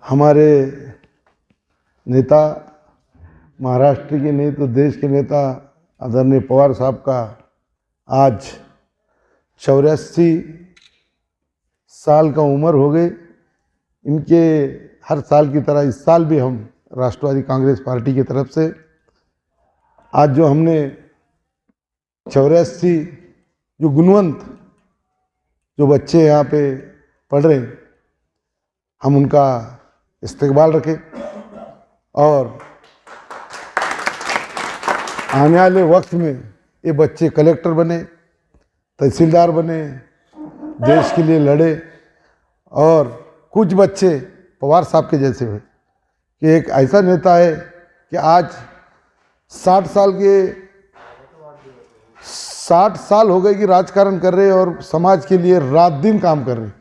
हमारे नेता, महाराष्ट्र के नहीं तो देश के नेता आदरणीय पवार साहब का आज 84 साल का उम्र हो गई। इनके हर साल की तरह इस साल भी हम राष्ट्रवादी कांग्रेस पार्टी की तरफ से आज जो हमने 84 जो गुणवंत जो बच्चे यहाँ पे पढ़ रहे हैं, हम उनका इस्तकबाल रखें और आने वाले वक्त में ये बच्चे कलेक्टर बने, तहसीलदार बने, देश के लिए लड़े और कुछ बच्चे पवार साहब के जैसे हुए कि एक ऐसा नेता है कि आज 60 साल हो गए कि राजकारण कर रहे हैं और समाज के लिए रात दिन काम कर रहे हैं।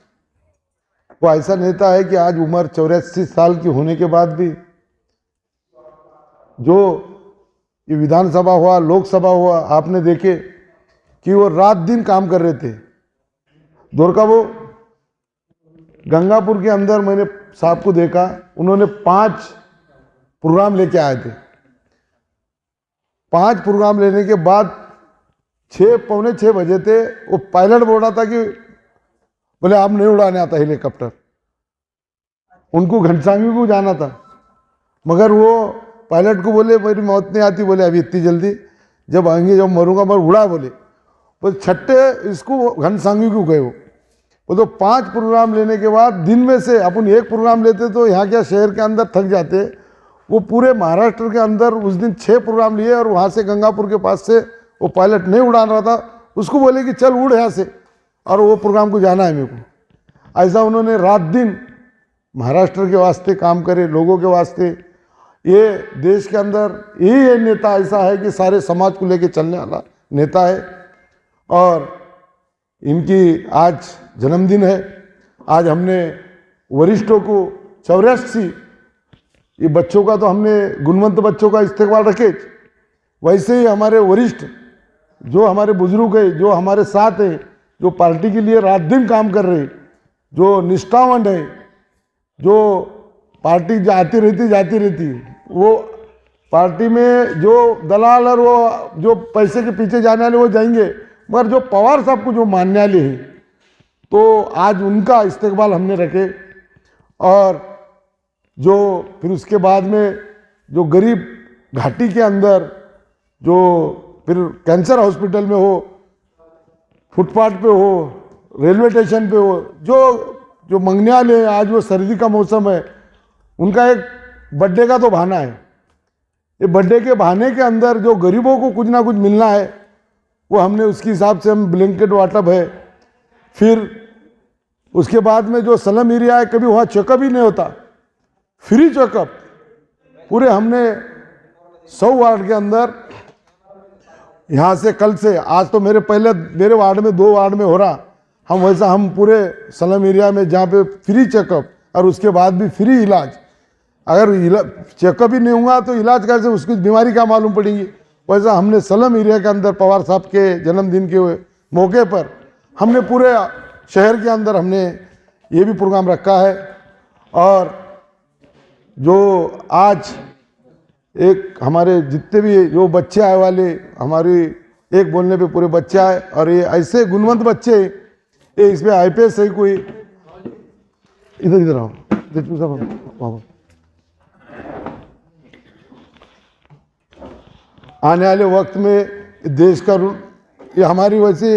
वो ऐसा नेता है कि आज उम्र 84 साल की होने के बाद भी जो ये विधानसभा हुआ, लोकसभा हुआ, आपने देखे कि वो रात दिन काम कर रहे थे। द्वारका वो गंगापुर के अंदर मैंने साहब को देखा, उन्होंने 5 प्रोग्राम लेके आए थे। 5 प्रोग्राम लेने के बाद 6-6:45 बजे थे, वो पायलट बोल रहा था कि बोले आप नहीं उड़ाने आता हेलीकॉप्टर, उनको घनसांगी को जाना था, मगर वो पायलट को बोले मेरी मौत नहीं आती, बोले अभी इतनी जल्दी, जब आएंगे जब मरूंगा मैं उड़ा। बोले छठे इसको घनसांगी को गए वो तो 5 प्रोग्राम लेने के बाद दिन में से अपन एक प्रोग्राम लेते तो यहाँ क्या शहर के अंदर थक जाते, वो पूरे महाराष्ट्र के अंदर उस दिन 6 प्रोग्राम लिए और वहाँ से गंगापुर के पास से वो पायलट नहीं उड़ा रहा था, उसको बोले कि चल उड़ यहाँ से और वो प्रोग्राम को जाना है मेरे को। ऐसा उन्होंने रात दिन महाराष्ट्र के वास्ते काम करे, लोगों के वास्ते। ये देश के अंदर यही नेता ऐसा है कि सारे समाज को लेके चलने वाला नेता है और इनकी आज जन्मदिन है। आज हमने वरिष्ठों को 84 ये बच्चों का तो हमने गुणवंत बच्चों का इस्तेमाल रखे, वैसे ही हमारे वरिष्ठ जो हमारे बुजुर्ग है, जो हमारे साथ हैं, जो पार्टी के लिए रात दिन काम कर रहे, जो निष्ठावान है, जो पार्टी जाती रहती, वो पार्टी में जो दलाल और वो जो पैसे के पीछे जाने वाले वो जाएंगे, मगर जो पवार साहब को जो मानने वाले हैं तो आज उनका इस्तेकबाल हमने रखे। और जो फिर उसके बाद में जो गरीब घाटी के अंदर जो फिर कैंसर हॉस्पिटल में हो, फुटपाथ पे हो, रेलवे स्टेशन पे हो, जो मंगने वाले हैं, आज वो सर्दी का मौसम है, उनका एक बर्थडे का तो बहाना है। ये बर्थडे के बहाने के अंदर जो गरीबों को कुछ ना कुछ मिलना है वो हमने उसके हिसाब से हम ब्लैंकेट वाटअप है। फिर उसके बाद में जो स्लम एरिया है, कभी वहाँ चेकअप ही नहीं होता, फ्री चेकअप पूरे हमने 100 वार्ड के अंदर, यहाँ से कल से आज तो मेरे वार्ड में 2 वार्ड में हो रहा, हम पूरे स्लम एरिया में जहाँ पे फ्री चेकअप और उसके बाद भी फ्री इलाज। अगर चेकअप ही नहीं हुआ तो इलाज कैसे, उसकी बीमारी क्या मालूम पड़ेगी। वैसा हमने स्लम एरिया के अंदर पवार साहब के जन्मदिन के मौके पर हमने पूरे शहर के अंदर हमने ये भी प्रोग्राम रखा है। और जो आज एक हमारे जितने भी जो बच्चे आए वाले, हमारी एक बोलने पे पूरे बच्चे आए और ये ऐसे गुणवंत बच्चे, ये इसमें IPS है कोई, इधर आओ, आने वाले वक्त में देश का ये हमारी वैसे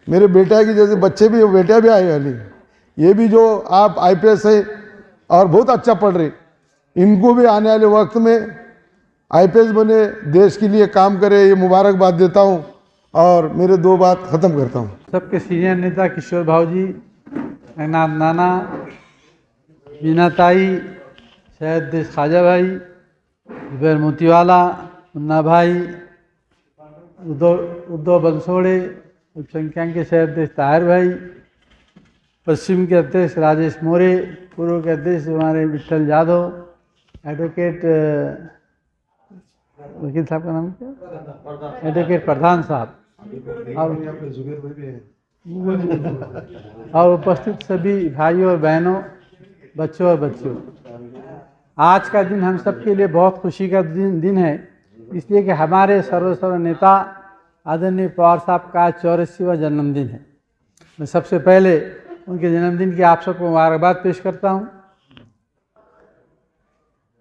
मेरे बेटा की जैसे बच्चे भी, बेटा भी आए वाली, ये भी जो आप IPS है और बहुत अच्छा पढ़ रहे, इनको भी आने वाले वक्त में IPS बने, देश के लिए काम करे, ये मुबारकबाद देता हूँ और मेरे 2 बात ख़त्म करता हूँ। सबके सीनियर नेता किशोर भाऊ जी, नाथ नाना, मीना ताई, शहद देश खाजा भाई, जुबैर मोतीवाला, मुन्ना भाई, उद्धव बंसोड़े, अल्पसंख्यक के शहद देश ताहिर भाई, पश्चिम के अध्यक्ष राजेश मोरे, पूर्व के अध्यक्ष हमारे विठल यादव, एडवोकेट वकील साहब का नाम क्या, एडवोकेट प्रधान साहब, और उपस्थित सभी भाइयों और बहनों, बच्चों और बच्चियों, आज का दिन हम सबके लिए बहुत खुशी का दिन है, इसलिए कि हमारे सर्वश्रेष्ठ नेता आदरणीय पवार साहब का 84वां जन्मदिन है। मैं सबसे पहले उनके जन्मदिन की आप सबको मुबारकबाद पेश करता हूँ।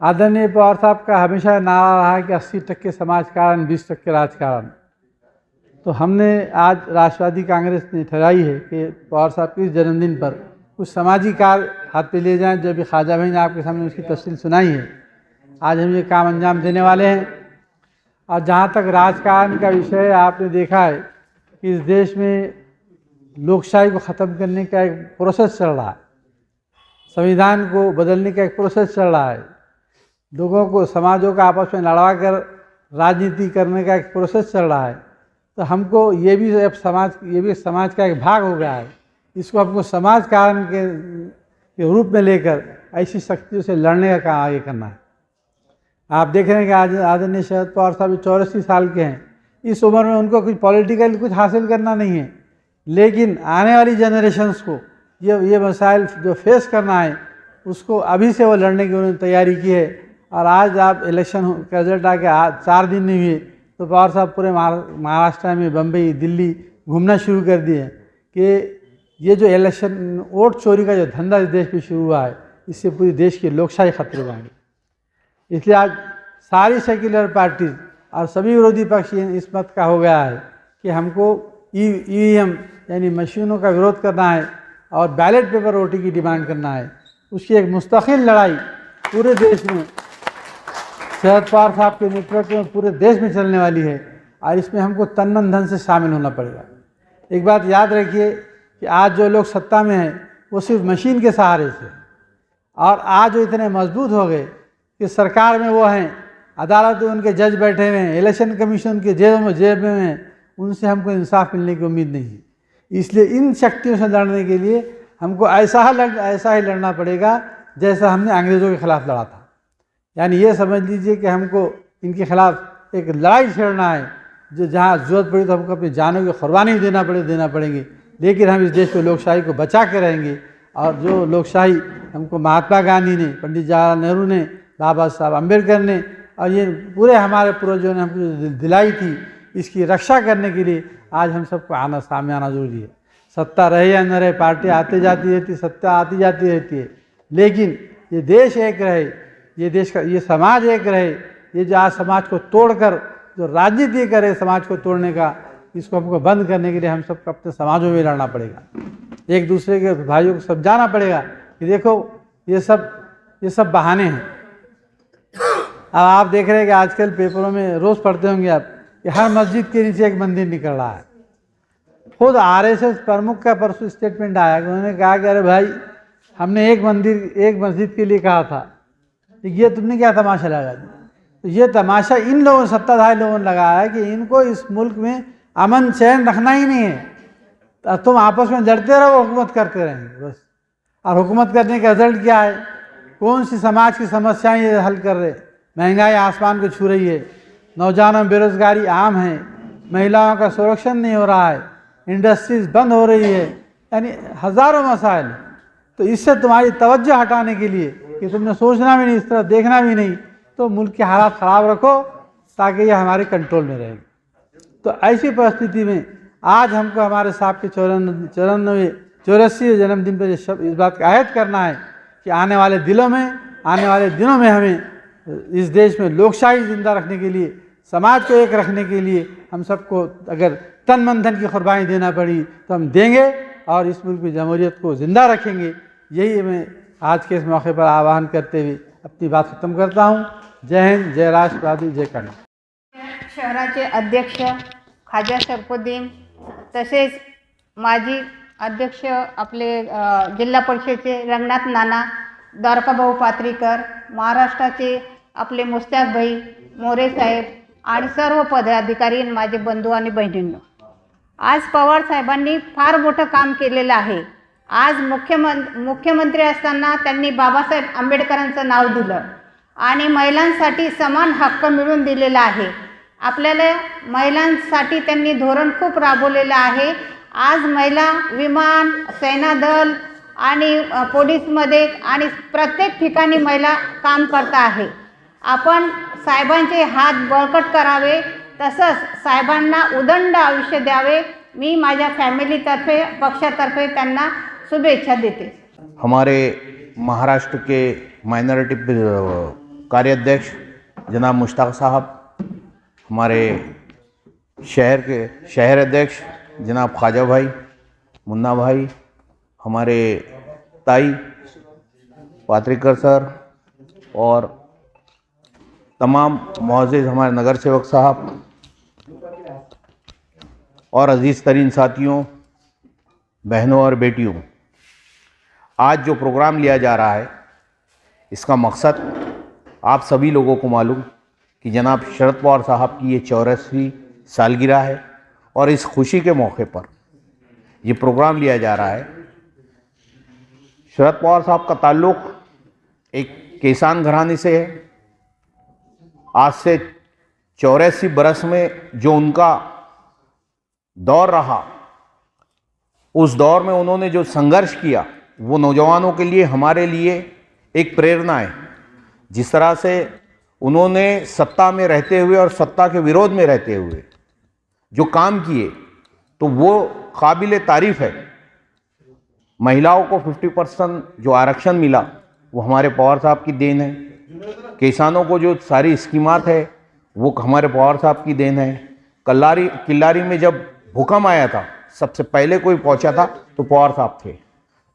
आदरणीय पवार साहब का हमेशा नारा रहा है कि 80% समाजकारण 20% राजकारण। तो हमने आज राष्ट्रवादी कांग्रेस ने ठहराई है कि पवार साहब के इस जन्मदिन पर कुछ सामाजिक कार्य हाथ पे ले जाएं। जो भी ख्वाजा भाई ने आपके सामने उसकी तफसील सुनाई है, आज हम ये काम अंजाम देने वाले हैं। और जहाँ तक राजकारण का विषय है, आपने देखा है कि इस देश में लोकशाही को ख़त्म करने का एक प्रोसेस चल रहा है, संविधान को बदलने का एक प्रोसेस चल रहा है, लोगों को समाजों का आपस में लड़वा कर राजनीति करने का एक प्रोसेस चल रहा है। तो हमको ये भी अब समाज का एक भाग हो गया है। इसको हमको समाज कारण के रूप में लेकर ऐसी शक्तियों से लड़ने का काम आगे करना है। आप देख रहे हैं कि आज आदरणीय शरद पवार साहब 84 साल के हैं। इस उम्र में उनको कुछ पॉलिटिकल कुछ हासिल करना नहीं है, लेकिन आने वाली जनरेशन्स को ये मसाइल जो फेस करना है, उसको अभी से वो लड़ने की उन्होंने तैयारी की है। और आज आप इलेक्शन का रिजल्ट आके 4 दिन नहीं हुए तो पवार साहब पूरे महाराष्ट्र में, बम्बई, दिल्ली घूमना शुरू कर दिए कि ये जो इलेक्शन वोट चोरी का जो धंधा इस देश में शुरू हुआ है, इससे पूरी देश की लोकशाही खतरे में आ गई। इसलिए आज सारी सेक्युलर पार्टीज और सभी विरोधी पक्ष इस मत का हो गया है कि हमको ईवीएम यानी मशीनों का विरोध करना है और बैलेट पेपर वोटिंग की डिमांड करना है। उसकी एक मुस्तकिल लड़ाई पूरे देश में शरद पवार साहब के नेतृत्व में पूरे देश में चलने वाली है और इसमें हमको तन मन धन से शामिल होना पड़ेगा। एक बात याद रखिए कि आज जो लोग सत्ता में हैं वो सिर्फ मशीन के सहारे से, और आज जो इतने मजबूत हो गए कि सरकार में वो हैं, अदालत में उनके जज बैठे हुए हैं, इलेक्शन कमीशन के जेब में हैं, उनसे हमको इंसाफ मिलने की उम्मीद नहीं है। इसलिए इन शक्तियों से लड़ने के लिए हमको ऐसा ही लड़ना पड़ेगा जैसा हमने अंग्रेज़ों के खिलाफ लड़ा था। यानी ये समझ लीजिए कि हमको इनके खिलाफ एक लड़ाई छेड़ना है, जो जहाँ ज़रूरत पड़ी तो हमको अपनी जानों की कुर्बानी देना पड़ेंगे, लेकिन हम इस देश में लोकशाही को बचा के रहेंगे। और जो लोकशाही हमको महात्मा गांधी ने, पंडित जवाहरलाल नेहरू ने, बाबा साहब अम्बेडकर ने और ये पूरे हमारे पूर्वजों ने हमको दिलाई थी, इसकी रक्षा करने के लिए आज हम सबको सामने आना जरूरी है। सत्ता रहे या न रहे, पार्टी आती जाती रहती, सत्ता आती जाती रहती है, लेकिन ये देश एक रहे, ये समाज एक रहे। ये जो आज समाज को तोड़कर जो राजनीति करे समाज को तोड़ने का, इसको हमको बंद करने के लिए हम सबको अपने समाजों में लड़ना पड़ेगा। एक दूसरे के भाइयों को समझाना पड़ेगा कि देखो ये सब बहाने हैं। अब आप देख रहे हैं कि आजकल पेपरों में रोज़ पढ़ते होंगे आप कि हर मस्जिद के नीचे एक मंदिर निकल रहा है। खुद आरएसएस प्रमुख का परसों स्टेटमेंट आया कि उन्होंने कहा कि अरे भाई, हमने एक मस्जिद के लिए कहा था, तो ये तुमने क्या तमाशा लगा दिया। तो ये तमाशा इन लोगों, सत्ताधारी लोगों ने लगाया है कि इनको इस मुल्क में अमन चैन रखना ही नहीं है। तुम आपस में लड़ते रहो, हुकूमत करते रहेंगे बस। और हुकूमत करने का रिजल्ट क्या है? कौन सी समाज की समस्याएं ये हल कर रहे? महंगाई आसमान को छू रही है, नौजवानों में बेरोजगारी आम है, महिलाओं का संरक्षण नहीं हो रहा है, इंडस्ट्रीज बंद हो रही है, यानी हज़ारों मसाइल। तो इससे तुम्हारी तवज्जो हटाने के लिए कि तुमने सोचना भी नहीं, इस तरह देखना भी नहीं, तो मुल्क के हालात ख़राब रखो ताकि ये हमारे कंट्रोल में रहेगी। तो ऐसी परिस्थिति में आज हमको हमारे साहब के 84वें जन्मदिन पर इस बात का अहद करना है कि आने वाले दिनों में हमें इस देश में लोकशाही जिंदा रखने के लिए, समाज को एक रखने के लिए हम सबको अगर तन मन धन की कुर्बानी देना पड़ी तो हम देंगे और इस मुल्क की जमहूरियत को ज़िंदा रखेंगे। यही मैं आज के इस मौके पर आह्वान करते हुए अपनी बात खत्म करता हूँ। जय हिंद, जय राष्ट्रवादी, जय कर्नाटक। शहराचे अध्यक्ष ख्वाजा शरफुद्दीन, तसेच माजी अध्यक्ष आपले जिल्हा परिषदेचे रंगनाथ नाना, द्वारकाभाऊ पात्रीकर, महाराष्ट्राचे आपले मुस्ताक भाई, मोरे साहेब आणि सर्व पदाधिकारी आणि माझे बंधू आणि बहिणींनो, आज पवार साहेबांनी फार मोठं काम केलेलं आहे। आज मुख्यमंत्री असताना त्यांनी बाबासाहेब आंबेडकरांचं नाव दिलं आणि महिलांसाठी समान हक्क मिळवून दिलेला आहे। आपल्याला महिलांसाठी त्यांनी धोरण खूप राबवलेलं आहे। आज महिला विमान, सेनादल आणि पोलीसमध्ये आणि प्रत्येक ठिकाणी महिला काम करता आहे. आपण साहेबांचे हात बळकट करावे, तसंच साहेबांना उदंड आयुष्य द्यावे. मी माझ्या फॅमिलीतर्फे पक्षातर्फे त्यांना शुभेच्छा देते. हमारे महाराष्ट्र के माइनॉरिटी कार्याध्यक्ष जनाब मुश्ताक साहब, हमारे शहर के शहर अध्यक्ष जनाब ख्वाजा भाई, मुन्ना भाई, हमारे ताई पात्रिकर सर और तमाम मुअज़्ज़िज़ हमारे नगर सेवक साहब और अज़ीज़ तरीन साथियों, बहनों और बेटियों, आज जो प्रोग्राम लिया जा रहा है इसका मकसद आप सभी लोगों को मालूम कि जनाब शरद पवार साहब की ये 84वीं सालगिरह है और इस खुशी के मौके पर ये प्रोग्राम लिया जा रहा है। शरद पवार साहब का ताल्लुक़ एक किसान घराने से है। आज से 84 बरस में जो उनका दौर रहा, उस दौर में उन्होंने जो संघर्ष किया वो नौजवानों के लिए, हमारे लिए एक प्रेरणा है। जिस तरह से उन्होंने सत्ता में रहते हुए और सत्ता के विरोध में रहते हुए जो काम किए, तो वो काबिल तारीफ़ है। महिलाओं को 50% जो आरक्षण मिला वो हमारे पवार साहब की देन है। किसानों को जो सारी स्कीमात है वो हमारे पवार साहब की देन है। किल्लारी में जब भूकंप आया था, सबसे पहले कोई पहुंचा था तो पवार साहब थे।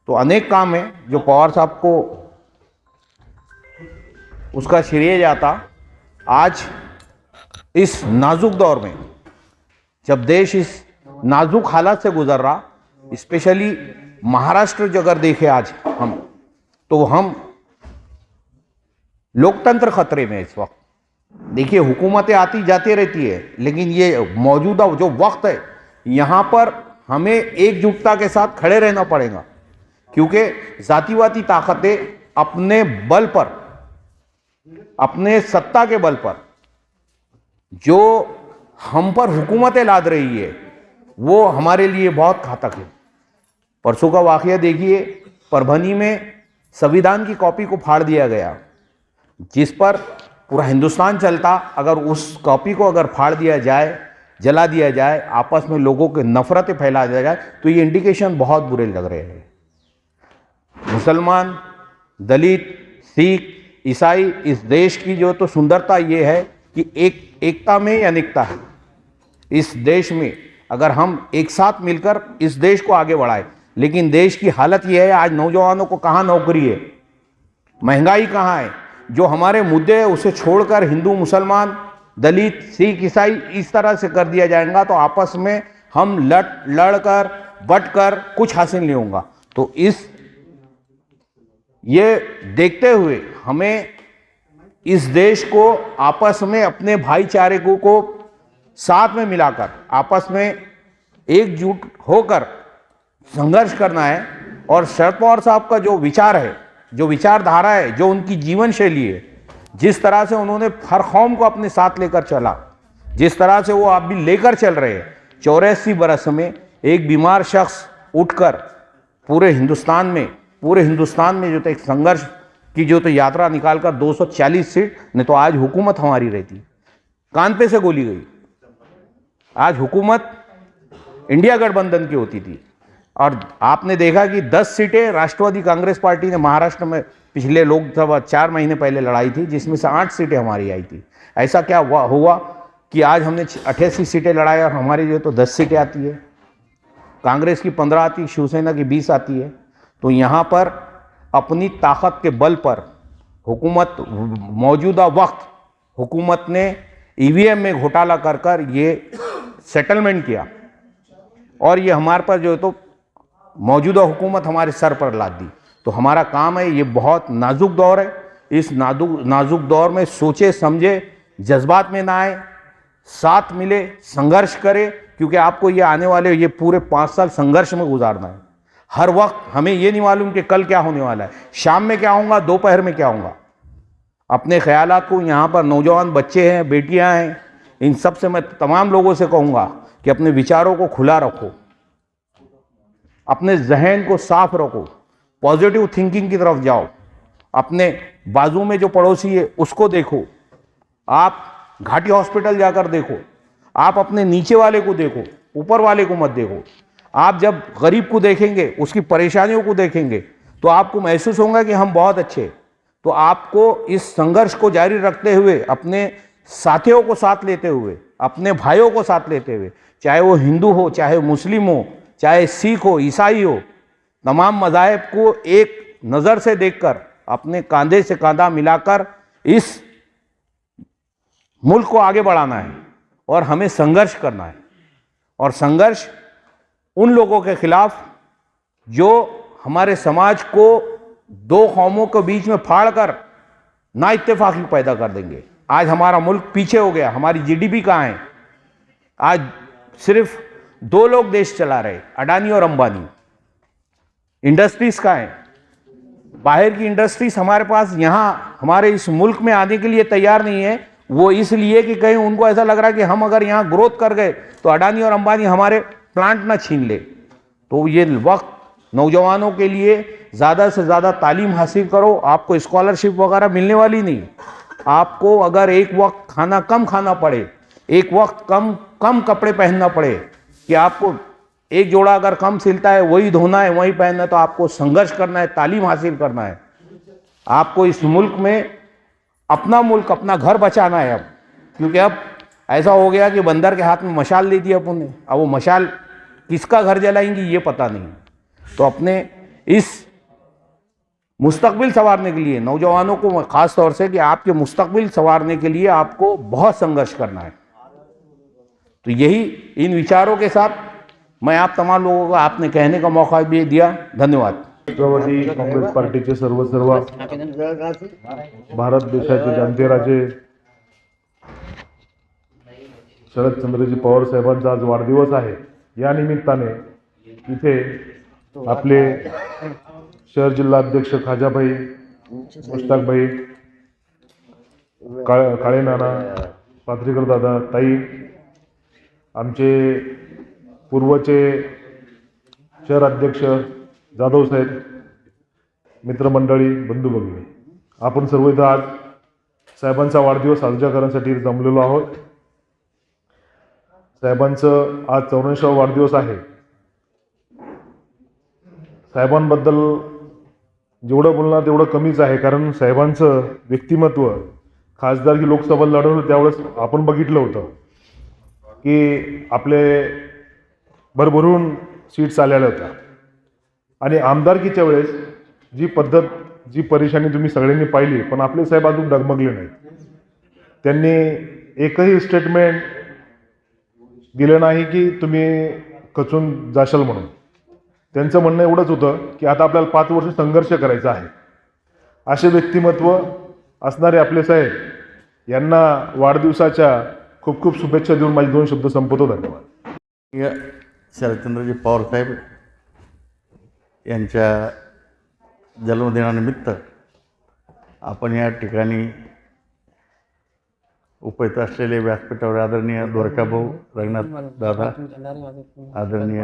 तो अनेक काम है जो पवार साहब को उसका श्रेय जाता। आज इस नाजुक दौर में जब देश इस नाजुक हालात से गुजर रहा, स्पेशली महाराष्ट्र जो अगर देखें आज हम लोकतंत्र खतरे में इस वक्त। देखिए, हुकूमतें आती जाती रहती है, लेकिन ये मौजूदा जो वक्त है यहाँ पर हमें एकजुटता के साथ खड़े रहना पड़ेगा, क्योंकि जातिवादी ताकतें अपने बल पर, अपने सत्ता के बल पर जो हम पर हुकूमतें लाद रही है वो हमारे लिए बहुत घातक है। परसों का वाकया देखिए, परभनी में संविधान की कॉपी को फाड़ दिया गया, जिस पर पूरा हिंदुस्तान चलता। अगर उस कॉपी को अगर फाड़ दिया जाए, जला दिया जाए, आपस में लोगों के नफरतें फैला दिया जाए, तो ये इंडिकेशन बहुत बुरे लग रहे हैं। मुसलमान, दलित, सिख, ईसाई, इस देश की जो तो सुंदरता ये है कि एकता में अनेकता है। इस देश में अगर हम एक साथ मिलकर इस देश को आगे बढ़ाए, लेकिन देश की हालत ये है, आज नौजवानों को कहाँ नौकरी है, महंगाई कहाँ है। जो हमारे मुद्दे हैं उसे छोड़कर हिंदू, मुसलमान, दलित, सिख, ईसाई इस तरह से कर दिया जाएगा तो आपस में हम लड़कर बटकर कुछ हासिल नहीं होगा। तो ये देखते हुए हमें इस देश को आपस में अपने भाईचारे को साथ में मिलाकर आपस में एकजुट होकर संघर्ष करना है। और शरद पवार साहब का जो विचार है, जो विचारधारा है, जो उनकी जीवन शैली है, जिस तरह से उन्होंने हर कौम को अपने साथ लेकर चला, जिस तरह से वो आप भी लेकर चल रहे हैं। 84 बरस में एक बीमार शख्स उठकर पूरे हिंदुस्तान में जो तो एक संघर्ष की जो तो यात्रा निकालकर 240 सीट, नहीं तो आज हुकूमत हमारी रहती। कान पे से गोली गई। आज हुकूमत इंडिया गठबंधन की होती थी। और आपने देखा कि 10 सीटें राष्ट्रवादी कांग्रेस पार्टी ने महाराष्ट्र में पिछले लोकसभा 4 महीने पहले लड़ाई थी, जिसमें से 8 सीटें हमारी आई थी। ऐसा क्या हुआ कि आज हमने 88 सीटें लड़ाई और हमारी जो तो 10 सीटें आती है। कांग्रेस की 15 आती, शिवसेना की 20 आती है। तो यहाँ पर अपनी ताकत के बल पर हुकूमत, मौजूदा वक्त हुकूमत ने ईवीएम में घोटाला कर ये सेटलमेंट किया और ये हमारे पर जो है तो मौजूदा हुकूमत हमारे सर पर लाद दी। तो हमारा काम है, ये बहुत नाजुक दौर है, इस नाजुक दौर में सोचे समझे, जज्बात में ना आए, साथ मिले, संघर्ष करे, क्योंकि आपको ये आने वाले ये पूरे 5 साल संघर्ष में गुजारना है। हर वक्त हमें ये नहीं मालूम कि कल क्या होने वाला है, शाम में क्या होगा, दोपहर में क्या होगा। अपने ख्यालात को, यहाँ पर नौजवान बच्चे हैं, बेटियां हैं, इन सब से मैं तमाम लोगों से कहूँगा कि अपने विचारों को खुला रखो, अपने जहन को साफ रखो, पॉजिटिव थिंकिंग की तरफ जाओ, अपने बाजू में जो पड़ोसी है उसको देखो, आप घाटी हॉस्पिटल जाकर देखो, आप अपने नीचे वाले को देखो, ऊपर वाले को मत देखो। आप जब गरीब को देखेंगे, उसकी परेशानियों को देखेंगे, तो आपको महसूस होगा कि हम बहुत अच्छे। तो आपको इस संघर्ष को जारी रखते हुए, अपने साथियों को साथ लेते हुए, अपने भाइयों को साथ लेते हुए, चाहे वो हिंदू हो, चाहे मुस्लिम हो, चाहे सिख हो, ईसाई हो, तमाम मज़ाहिब को एक नज़र से देखकर, अपने कंधे से कंधा मिलाकर इस मुल्क को आगे बढ़ाना है और हमें संघर्ष करना है। और संघर्ष उन लोगों के खिलाफ जो हमारे समाज को दो कौमों के बीच में फाड़कर ना इत्तेफाकी पैदा कर देंगे। आज हमारा मुल्क पीछे हो गया, हमारी जीडीपी कहाँ है? आज सिर्फ दो लोग देश चला रहे, अडानी और अंबानी। इंडस्ट्रीज कहाँ है? बाहर की इंडस्ट्रीज हमारे पास यहाँ हमारे इस मुल्क में आने के लिए तैयार नहीं है। वो इसलिए कि कहीं उनको ऐसा लग रहा है कि हम अगर यहाँ ग्रोथ कर गए तो अडानी और अंबानी हमारे प्लांट ना छीन ले। तो ये वक्त नौजवानों के लिए ज़्यादा से ज़्यादा तालीम हासिल करो। आपको स्कॉलरशिप वगैरह मिलने वाली नहीं। आपको अगर एक वक्त खाना कम खाना पड़े, एक वक्त कम कपड़े पहनना पड़े, कि आपको एक जोड़ा अगर कम सिलता है वही धोना है, वही पहनना है, तो आपको संघर्ष करना है, तालीम हासिल करना है। आपको इस मुल्क में अपना मुल्क, अपना घर बचाना है अब। क्योंकि अब ऐसा हो गया कि बंदर के हाथ में मशाल दे दी अपन ने, अब वो मशाल किसका घर जलाएंगी ये पता नहीं। तो अपने इस मुस्तकबिल संवारने के लिए नौजवानों को खास तौर से, कि आपके मुस्तकबिल संवारने के लिए आपको बहुत संघर्ष करना है। तो यही इन विचारों के साथ मैं आप तमाम लोगों को आपने कहने का मौका भी दिया। धन्यवाद। राष्ट्रवादी काँग्रेस पार्टीचे सर्व भारत देशाचे जाणते राजे शरदचंद्रजी पवार साहेबांचा आज वाढदिवस आहे। या निमित्ताने इथे आपले शहर जिल्हा अध्यक्ष खाजाभाई, मुश्ताकभाई, काळे नाना, पात्रीकर दादा, ताई, आमचे पूर्वचे शहर अध्यक्ष जाधव साहेब, मित्रमंडळी, बंधू भगिनी, आपण सर्व इथं आज साहेबांचा वाढदिवस साजरा करण्यासाठी जमलेलो आहोत। साहेबांचं आज 84वा वाढदिवस आहे। साहेबांबद्दल जेवढं बोलणार तेवढं कमीच आहे, कारण साहेबांचं व्यक्तिमत्व, खासदारकी लोकसभा लढवलं त्यावेळेस आपण बघितलं होतं की आपले भरभरून सीट्स आलेल्या होत्या आणि आमदारकीच्या वेळेस जी पद्धत, जी परेशानी तुम्ही सगळ्यांनी पाहिली, पण आपले साहेब अजून डगमगले नाहीत। त्यांनी एकही स्टेटमेंट दिलं नाही की तुम्ही खचून जाशाल म्हणून। त्यांचं म्हणणं एवढंच होतं की आता आपल्याला 5 वर्ष संघर्ष करायचा आहे। असे व्यक्तिमत्व असणारे आपले साहेब यांना वाढदिवसाच्या खूप खूप शुभेच्छा देऊन माझे 2 शब्द संपवतो। धन्यवाद। शरदचंद्रजी पवार साहेब यांच्या जन्मदिनानिमित्त आपण या ठिकाणी उपस्थित असलेले व्यासपीठावर आदरणीय द्वारकाभाऊ, रंगनाथ दादा, आदरणीय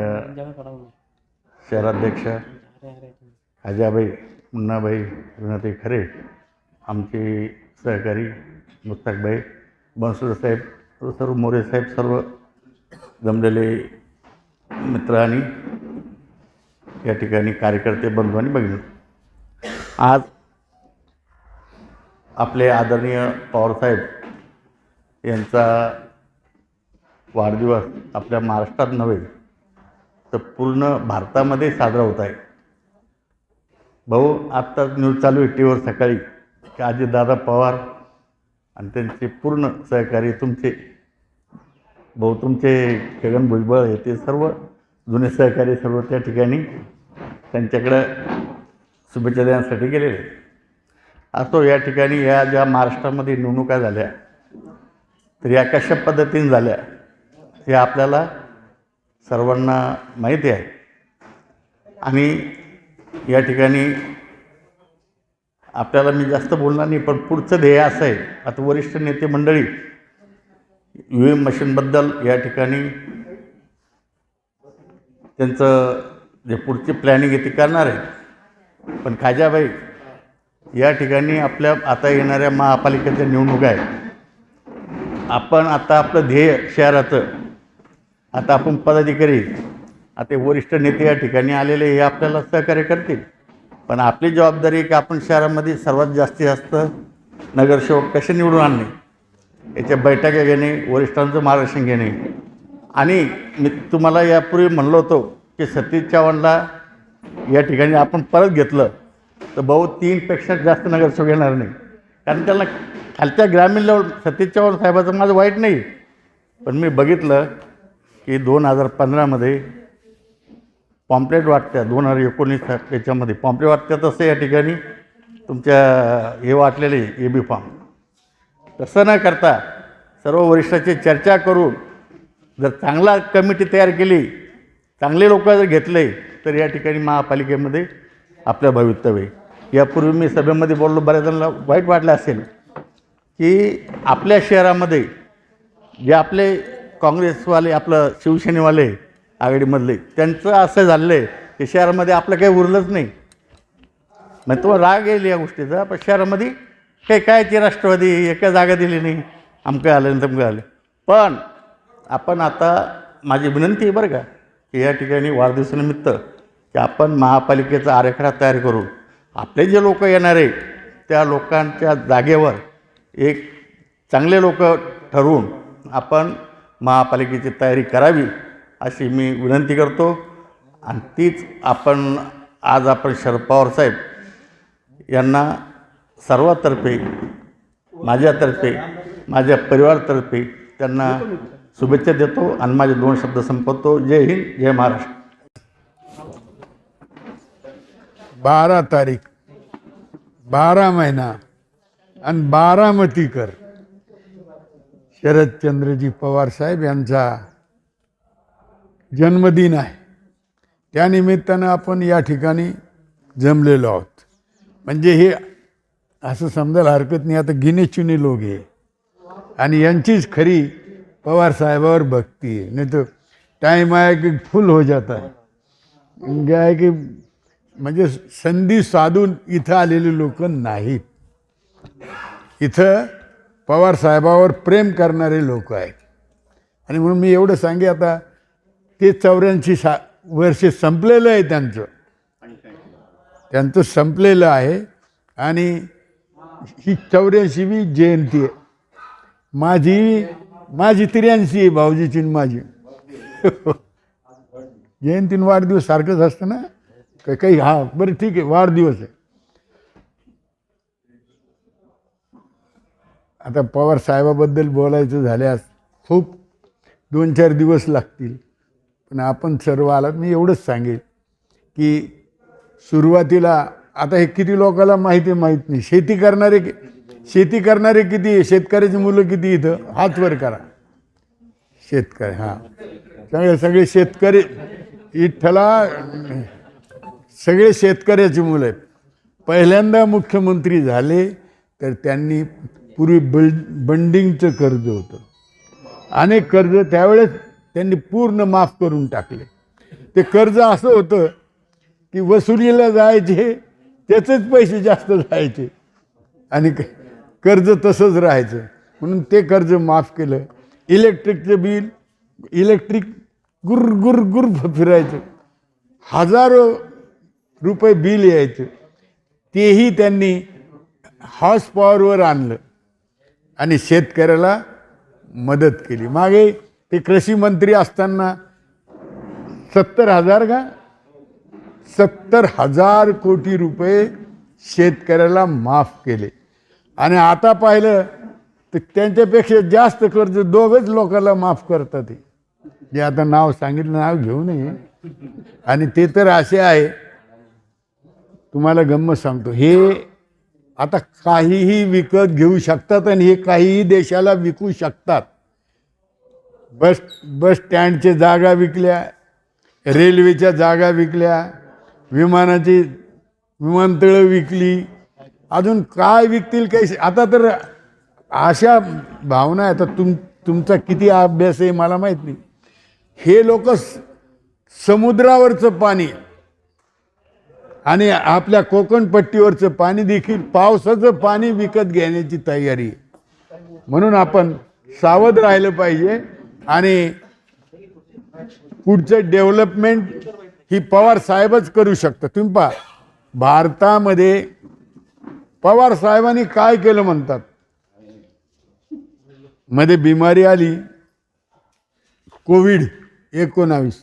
शहराध्यक्ष खाजाभाई, मुन्नाभाई, विनाताई खरे, आमचे सहकारी मुस्ताकभाई, बनसोड साहेब, सर्व मोरे साहेब, सर्व जमलेले मित्र आणि या ठिकाणी कार्यकर्ते, बंधू आणि भगिनी, आज आपले आदरणीय पवारसाहेब यांचा वाढदिवस आपल्या महाराष्ट्रात नव्हे तर पूर्ण भारतामध्ये साजरा होत आहे। भाऊ, आत्ताच न्यूज चालू आहे टी व्हीवर सकाळी की अजितदादा पवार आणि त्यांचे पूर्ण सहकारी, तुमचे भाऊ, तुमचे छगन भुजबळ हे ते सर्व जुने सहकारी सर्व त्या ठिकाणी त्यांच्याकडं शुभेच्छा देण्यासाठी गेलेले। असो, या ठिकाणी या ज्या महाराष्ट्रामध्ये निवडणुका झाल्या तर या कशा पद्धतीने झाल्या हे आपल्याला सर्वांना माहिती आहे। आणि या ठिकाणी आपल्याला मी जास्त बोलणार नाही, पण पुढचं ध्येय असं आहे, आता वरिष्ठ नेते मंडळी EVM मशीनबद्दल या ठिकाणी त्यांचं जे पुढची प्लॅनिंग आहे ती करणार आहे। पण खाजाबाई, या ठिकाणी आपल्या आता येणाऱ्या महापालिकेच्या निवडणुका आहेत. आपण आता आपलं ध्येय शहराचं, आता आपण पदाधिकारी, आता वरिष्ठ नेते या ठिकाणी आलेले हे आपल्याला सहकार्य करतील. पण आपली जबाबदारी आहे की आपण शहरामध्ये सर्वात जास्तीत जास्त नगरसेवक कसे निवडून आणणे, याच्या बैठका घेणे, वरिष्ठांचं मार्गदर्शन घेणे. आणि मी तुम्हाला यापूर्वी म्हणलो होतो की सतीश चव्हाणला या ठिकाणी आपण परत घेतलं तर भाऊ 3पेक्षा जास्त नगरसेवक येणार नाही. कारण त्याला खालच्या ग्रामीण लेवल सतीश चव्हाण साहेबाचं माझं वाईट नाही, पण मी बघितलं की 2015मध्ये पॉम्पलेट वाटत्या, 2019 याच्यामध्ये पॉम्पलेट वाटत्या, तसं या ठिकाणी तुमच्या हे वाटलेले AB फॉर्म. तसं न करता सर्व वरिष्ठाची चर्चा करून जर चांगला कमिटी तयार केली, चांगले लोक जर घेतले, तर या ठिकाणी महापालिकेमध्ये आपल्या भवितव्य आहे. यापूर्वी मी सभेमध्ये बोललो, बऱ्याच जणांना वाईट वाटलं असेल की आपल्या शहरामध्ये जे आपले काँग्रेसवाले, आपलं शिवसेनेवाले आघाडीमधले, त्यांचं असं झालं आहे की शहरामध्ये आपलं काही उरलंच नाही. मग तो राग येईल या गोष्टीचा. पण शहरामध्ये काही कायची राष्ट्रवादी एका जागा दिली नाही, आमकं आलं तमकं आलं. पण आपण आता माझी विनंती आहे बरं का की या ठिकाणी वाढदिवसानिमित्त की आपण महापालिकेचा आराखडा तयार करू. आपले जे लोक येणार आहे त्या लोकांच्या जागेवर एक चांगले लोक ठरवून आपण महापालिकेची तयारी करावी अशी मी विनंती करतो. आणि तीच आपण आज शरद पवार साहेब यांना सर्वातर्फे, माझ्यातर्फे, माझ्या परिवारातर्फे त्यांना शुभेच्छा देतो आणि माझे 2 शब्द संपवतो. जय हिंद, जय महाराष्ट्र. 12 तारीख, 12 महिना आणि बारामतीकर शरदचंद्रजी पवार साहेब यांचा जन्मदिन आहे. त्यानिमित्तानं आपण या ठिकाणी जमलेलो आहोत. म्हणजे हे असं समजायला हरकत नाही, आता गिनेचुने लोक आहे आणि यांचीच खरी पवार साहेबावर भक्ती आहे. नहीं तो टाइम आया कि फुल हो जाता है. क्या है की म्हणजे संधी साधून इथं आलेले लोक नाहीत. इथं पवार साहेबावर प्रेम करणारे लोक आहेत. आणि म्हणून मी एवढं सांगे, आता ते 84 वर्षे संपलेलं आहे त्यांचं संपलेलं आहे. आणि ही 84वी जयंती आहे. माझी 83 आहे, भाऊजीची माझी. जयंतीन वाढदिवस सारखंच असतं ना काही. हा बरं ठीक आहे, वाढदिवस आहे. आता पवार साहेबाबद्दल बोलायचं झाल्यास खूप 2-4 दिवस लागतील. पण आपण सर्व आलात, मी एवढंच सांगेल की सुरुवातीला आता हे किती लोकांना माहिती नाही. शेती करणारे किती, शेतकऱ्याची मुलं किती इथं, हात वर करा. शेतकरी, हां सगळे शेतकरी इथला, सगळे शेतकऱ्याची मुलं आहेत. पहिल्यांदा मुख्यमंत्री झाले तर त्यांनी पूर्वी बंडिंगचं कर्ज होतं, अनेक कर्ज त्यावेळेस त्यांनी पूर्ण माफ करून टाकले. ते कर्ज असं होतं की वसुलीला जायचे, त्याचेच पैसे जास्त जायचे आणि कर्ज तसंच राहायचं. म्हणून ते कर्ज माफ केलं. इलेक्ट्रिकचं बिल, इलेक्ट्रिक गुर गुर गुर फिरायचं, हजारो रुपये बिल यायचं. तेही त्यांनी हॉर्स पॉवरवर आणलं आणि शेतकऱ्याला मदत केली. मागे ते कृषी मंत्री असताना 70,000 कोटी रुपये शेतकऱ्याला माफ केले. आणि आता पाहिलं तर त्यांच्यापेक्षा जास्त कर्ज दोघंच लोकांना माफ करतात. जे आता नाव सांगितलं, नाव घेऊ नये. आणि ते तर असे आहे, तुम्हाला गंमत सांगतो, हे आता काहीही विकत घेऊ शकतात आणि हे काहीही देशाला विकू शकतात. बस स्टँडच्या जागा विकल्या, रेल्वेच्या जागा विकल्या, विमानतळं विकली, अजून काय विकतील काही. आता तर अशा भावना आहे. आता तुमचा किती अभ्यास आहे मला माहीत नाही. हे लोक समुद्रावरचं पाणी आणि आपल्या कोकण पट्टीवरचं पाणी देखील पावसाचं पाणी विकत घेण्याची तयारी आहे. म्हणून आपण सावध राहिलं पाहिजे आणि पुढचं डेव्हलपमेंट ही पवार साहेबच करू शकतात. तुम्ही पहा भारतामध्ये पवार साहेबांनी काय केलं म्हणतात. मध्ये बिमारी आली कोविड-19,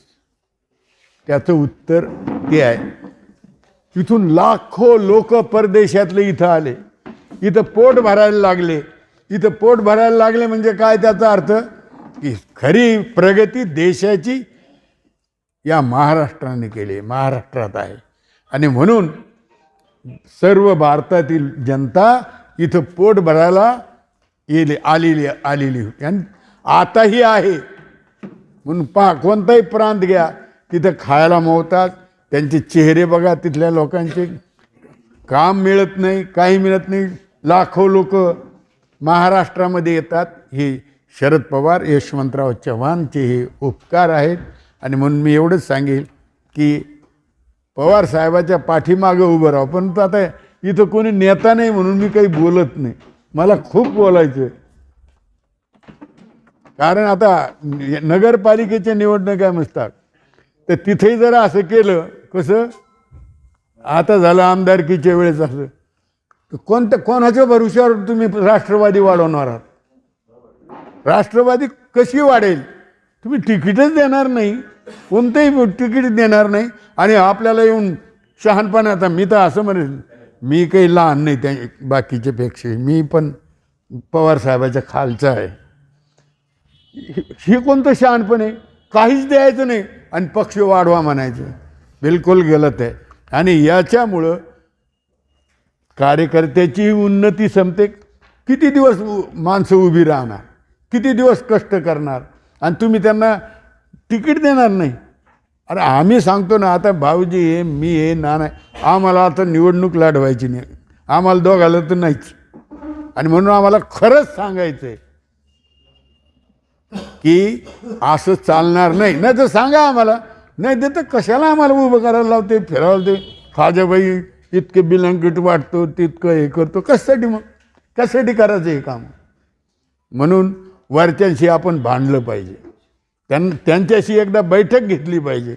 त्याचं उत्तर ते आहे. इथून लाखो लोक परदेशातले इथं आले, इथं पोट भरायला लागले. इथं पोट भरायला लागले म्हणजे काय त्याचा अर्थ की खरी प्रगती देशाची या महाराष्ट्राने केली, महाराष्ट्रात आहे. आणि म्हणून सर्व भारतातील जनता इथं पोट भरायला आलेली होती आणि आताही आहे. म्हणून पहा कोणताही प्रांत घ्या तिथं खायला मोहतात. त्यांचे चेहरे बघा, तिथल्या लोकांचे काम मिळत नाही, काही मिळत नाही. लाखो लोक महाराष्ट्रामध्ये येतात. हे शरद पवार, यशवंतराव चव्हाणचे हे उपकार आहेत. आणि म्हणून मी एवढंच सांगेल की पवार साहेबाच्या पाठीमागं उभं राहा. पण आता इथं कोणी नेता नाही म्हणून मी काही बोलत नाही. मला खूप बोलायचं, कारण आता नगरपालिकेच्या निवडणुका नसतात तर तिथेही जरा असं केलं, कसं आता झालं आमदारकीच्या वेळेस असं, कोणाच्या भरोश्यावर तुम्ही राष्ट्रवादी वाढवणार आहात. राष्ट्रवादी कशी वाढेल? तुम्ही तिकीटच देणार नाही, कोणतंही तिकीट देणार नाही. आणि आपल्याला येऊन शहाणपणा, आता मी तर असं म्हणेल, मी काही लहान नाही त्या बाकीच्या पेक्षा, मी पण पवार साहेबाच्या खालचा आहे. हे कोणतं शहाणपण आहे? काहीच द्यायचं नाही आणि पक्ष वाढवा म्हणायचं, बिलकुल गलत आहे. आणि याच्यामुळं कार्यकर्त्याची उन्नती संपते. किती दिवस माणसं उभी राहणार, किती दिवस कष्ट करणार आणि तुम्ही त्यांना तिकीट देणार नाही. अरे आम्ही सांगतो ना, आता भाऊजी हे, मी हे, नाना, आम्हाला आता निवडणूक लढवायची नाही, आम्हाला दोघाला तर नाहीच. आणि म्हणून आम्हाला खरंच सांगायचं आहे की असं चालणार नाही. नाही तर सांगा आम्हाला, नाही देतं कशाला आम्हाला उभं करायला लावते, फिरावं ते. खाजाबाई इतके बिलंकीट वाटतो, तितकं हे करतो, कशासाठी? मग कशासाठी करायचं हे काम? म्हणून वरच्यांशी आपण भांडलं पाहिजे, त्यांच्याशी एकदा बैठक घेतली पाहिजे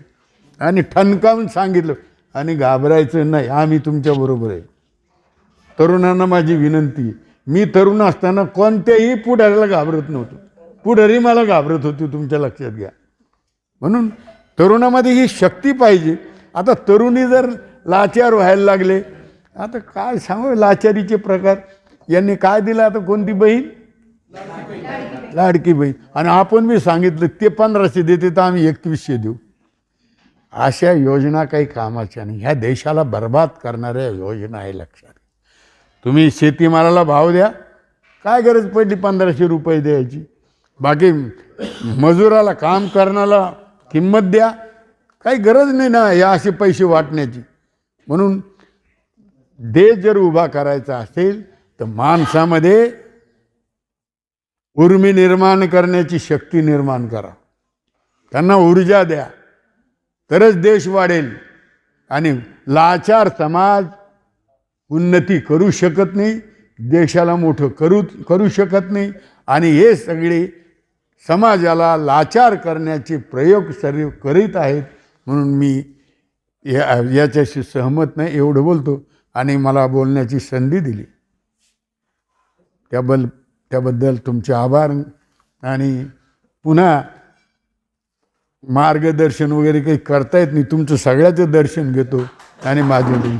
आणि ठणकावून सांगितलं आणि घाबरायचं नाही, आम्ही तुमच्याबरोबर आहे. तरुणांना माझी विनंती, मी तरुण असताना कोणत्याही पुढाऱ्याला घाबरत नव्हतो, पुढारी मला घाबरत होती, तुमच्या लक्षात घ्या. म्हणून तरुणामध्ये ही शक्ती पाहिजे. आता तरुणी जर लाचार व्हायला लागले, आता काय सांगू लाचारीचे प्रकार. यांनी काय दिलं आता? कोणती बहीण? लाडकी बहीण. आणि आपण मी सांगितलं ते 1500 देते तर आम्ही 2100 देऊ. अशा योजना काही कामाच्या नाही, ह्या देशाला बर्बाद करणाऱ्या योजना आहे, लक्षात. तुम्ही शेतीमालाला भाव द्या, काय गरज पडली 1500 रुपये द्यायची? बाकी मजुराला, काम करण्याला किंमत द्या, काही गरज नाही ना या असे पैसे वाटण्याची. म्हणून देश जर उभा करायचा असेल तर माणसामध्ये उर्मी निर्माण करण्याची शक्ती निर्माण करा, त्यांना ऊर्जा द्या, तरच देश वाढेल. आणि लाचार समाज उन्नती करू शकत नाही, देशाला मोठं करू शकत नाही. आणि हे सगळे समाजाला लाचार करण्याचे प्रयोग सर्व करीत आहेत. म्हणून मी याच्याशी सहमत नाही, एवढं बोलतो. आणि मला बोलण्याची संधी दिली त्याबद्दल तुमचे आभार. आणि पुन्हा मार्गदर्शन वगैरे काही करता येत नाही, तुमचं सगळ्याचं दर्शन घेतो आणि माझं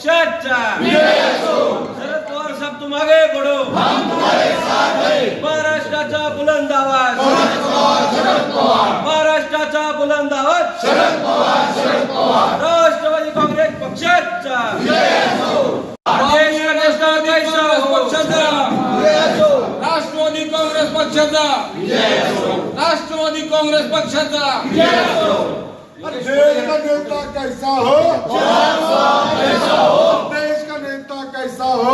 पक्षाचा शरद पवार साहेब तुम आगे बढ़ो, हम तुम्हारे साथ हैं. महाराष्ट्राचा बुलंद आवाज महाराष्ट्राचा बुलंद आवाज शरद पवार. राष्ट्रवादी काँग्रेस पक्षाचा राष्ट्रवादी काँग्रेस पक्षाचा राष्ट्रवादी काँग्रेस पक्षाचा देश का नेता कैसा हो, देश का नेता कैसा हो,